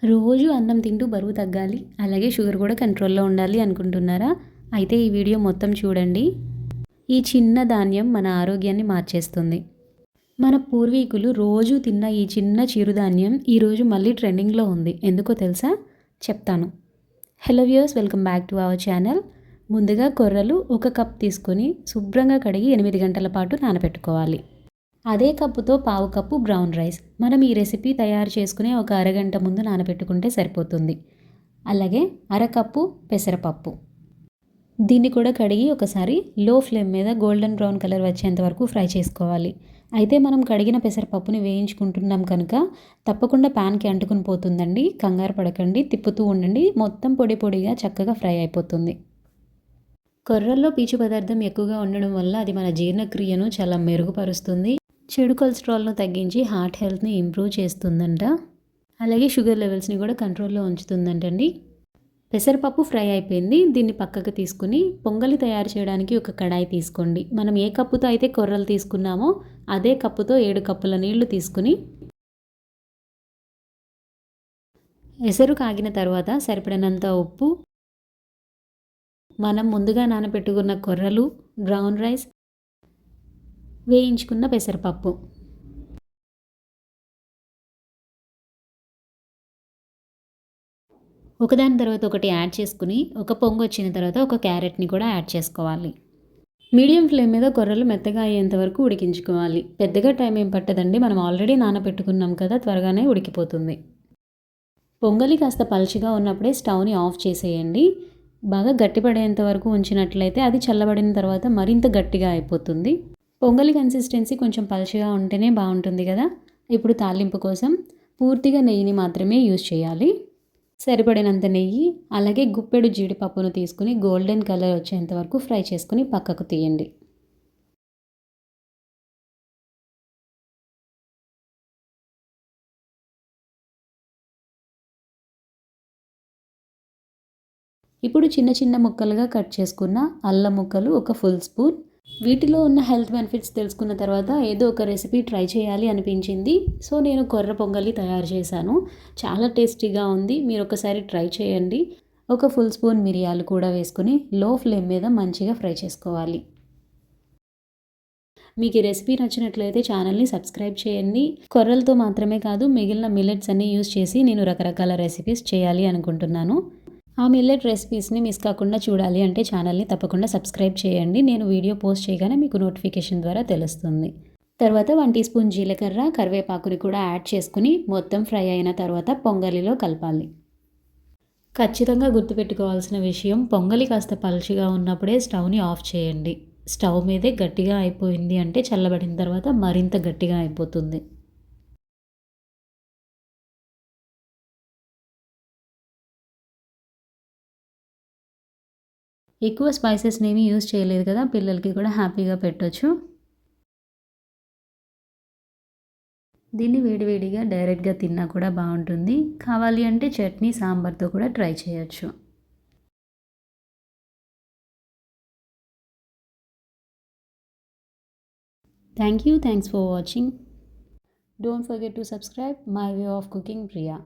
రోజు అన్నం తింటూ బరువు తగ్గాలి, అలాగే షుగర్ కూడా కంట్రోల్లో ఉండాలి అనుకుంటున్నారా? అయితే ఈ వీడియో మొత్తం చూడండి. ఈ చిన్న ధాన్యం మన ఆరోగ్యాన్ని మార్చేస్తుంది. మన పూర్వీకులు రోజు తిన్న ఈ చిన్న చిరుధాన్యం ఈరోజు మళ్ళీ ట్రెండింగ్లో ఉంది. ఎందుకో తెలుసా? చెప్తాను. Hello viewers, welcome back to our channel. ముందుగా కొర్రలు 1 కప్ తీసుకొని శుభ్రంగా కడిగి 8 గంటల పాటు నానబెట్టుకోవాలి. అదే కప్పుతో పావు కప్పు బ్రౌన్ రైస్. మనం ఈ రెసిపీ తయారు చేసుకునే ఒక అరగంట ముందు నానబెట్టుకుంటే సరిపోతుంది. అలాగే అరకప్పు పెసరపప్పు. దీన్ని కూడా కడిగి ఒకసారి లో ఫ్లేమ్ మీద గోల్డెన్ బ్రౌన్ కలర్ వచ్చేంత వరకు ఫ్రై చేసుకోవాలి. అయితే మనం కడిగిన పెసరపప్పుని వేయించుకుంటున్నాం కనుక తప్పకుండా ప్యాన్కి అంటుకుని పోతుందండి. కంగారు పడకండి, తిప్పుతూ ఉండండి. మొత్తం పొడి పొడిగా చక్కగా ఫ్రై అయిపోతుంది. కొర్రల్లో పీచు పదార్థం ఎక్కువగా ఉండడం వల్ల అది మన జీర్ణక్రియను చాలా మెరుగుపరుస్తుంది. చెడు కొలెస్ట్రాల్ను తగ్గించి హార్ట్ హెల్త్ని ఇంప్రూవ్ చేస్తుందంట. అలాగే షుగర్ లెవెల్స్ని కూడా కంట్రోల్లో ఉంచుతుందంటండి. పెసరపప్పు ఫ్రై అయిపోయింది. దీన్ని పక్కకు తీసుకుని పొంగలి తయారు చేయడానికి ఒక కడాయి తీసుకోండి. మనం ఏ కప్పుతో అయితే కొర్రలు తీసుకున్నామో అదే కప్పుతో 7 కప్పుల నీళ్లు తీసుకుని ఎసరు కాగిన తర్వాత సరిపడినంత ఉప్పు, మనం ముందుగా నానబెట్టుకున్న కొర్రలు, బ్రౌన్ రైస్, వేయించుకున్న పెసరపప్పు, ఒకదాని తర్వాత ఒకటి యాడ్ చేసుకుని ఒక పొంగు వచ్చిన తర్వాత ఒక క్యారెట్ని కూడా యాడ్ చేసుకోవాలి. మీడియం ఫ్లేమ్ మీద కొర్రలు మెత్తగా అయ్యేంత వరకు ఉడికించుకోవాలి. పెద్దగా టైం ఏం పట్టదండి, మనం ఆల్రెడీ నానబెట్టుకున్నాం కదా, త్వరగానే ఉడికిపోతుంది. పొంగలి కాస్త పలుచగా ఉన్నప్పుడే స్టవ్ని ఆఫ్ చేసేయండి. బాగా గట్టిపడేంత వరకు ఉంచినట్లయితే అది చల్లబడిన తర్వాత మరింత గట్టిగా అయిపోతుంది. పొంగలి కన్సిస్టెన్సీ కొంచెం పలుచగా ఉంటేనే బాగుంటుంది కదా. ఇప్పుడు తాలింపు కోసం పూర్తిగా నెయ్యిని మాత్రమే యూజ్ చేయాలి. సరిపడినంత నెయ్యి, అలాగే గుప్పెడు జీడిపప్పును తీసుకుని గోల్డెన్ కలర్ వచ్చేంత వరకు ఫ్రై చేసుకుని పక్కకు తీయండి. ఇప్పుడు చిన్న చిన్న ముక్కలుగా కట్ చేసుకున్న అల్లం ముక్కలు ఒక ఫుల్ స్పూన్. వీటిలో ఉన్న హెల్త్ బెనిఫిట్స్ తెలుసుకున్న తర్వాత ఏదో ఒక రెసిపీ ట్రై చేయాలి అనిపించింది. సో నేను కొర్ర పొంగలి తయారు చేశాను. చాలా టేస్టీగా ఉంది. మీరు ఒకసారి ట్రై చేయండి. ఒక ఫుల్ స్పూన్ మిరియాలు కూడా వేసుకుని లో ఫ్లేమ్ మీద మంచిగా ఫ్రై చేసుకోవాలి. మీకు ఈ రెసిపీ నచ్చినట్లయితే ఛానల్ని సబ్స్క్రైబ్ చేయండి. కొర్రలతో మాత్రమే కాదు, మిగిలిన మిల్లెట్స్ అన్నీ యూజ్ చేసి నేను రకరకాల రెసిపీస్ చేయాలి అనుకుంటున్నాను. ఆ మిల్లెట్ రెసిపీస్ని మిస్ కాకుండా చూడాలి అంటే ఛానల్ని తప్పకుండా సబ్స్క్రైబ్ చేయండి. నేను వీడియో పోస్ట్ చేయగానే మీకు నోటిఫికేషన్ ద్వారా తెలుస్తుంది. తర్వాత 1 టీ స్పూన్ జీలకర్ర, కరివేపాకుని కూడా యాడ్ చేసుకుని మొత్తం ఫ్రై అయిన తర్వాత పొంగలిలో కలపాలి. ఖచ్చితంగా గుర్తుపెట్టుకోవాల్సిన విషయం, పొంగలి కాస్త పలుచగా ఉన్నప్పుడే స్టవ్ని ఆఫ్ చేయండి. స్టవ్ మీదే గట్టిగా అయిపోయింది అంటే చల్లబడిన తర్వాత మరింత గట్టిగా అయిపోతుంది. ఎక్కువ స్పైసెస్ని ఏమీ యూజ్ చేయలేదు కదా, పిల్లలకి కూడా హ్యాపీగా పెట్టొచ్చు. దీన్ని వేడివేడిగా డైరెక్ట్గా తిన్నా కూడా బాగుంటుంది. కావాలి అంటే చట్నీ, సాంబార్తో కూడా ట్రై చేయొచ్చు. Thanks for watching. Don't forget to subscribe my way of cooking Priya.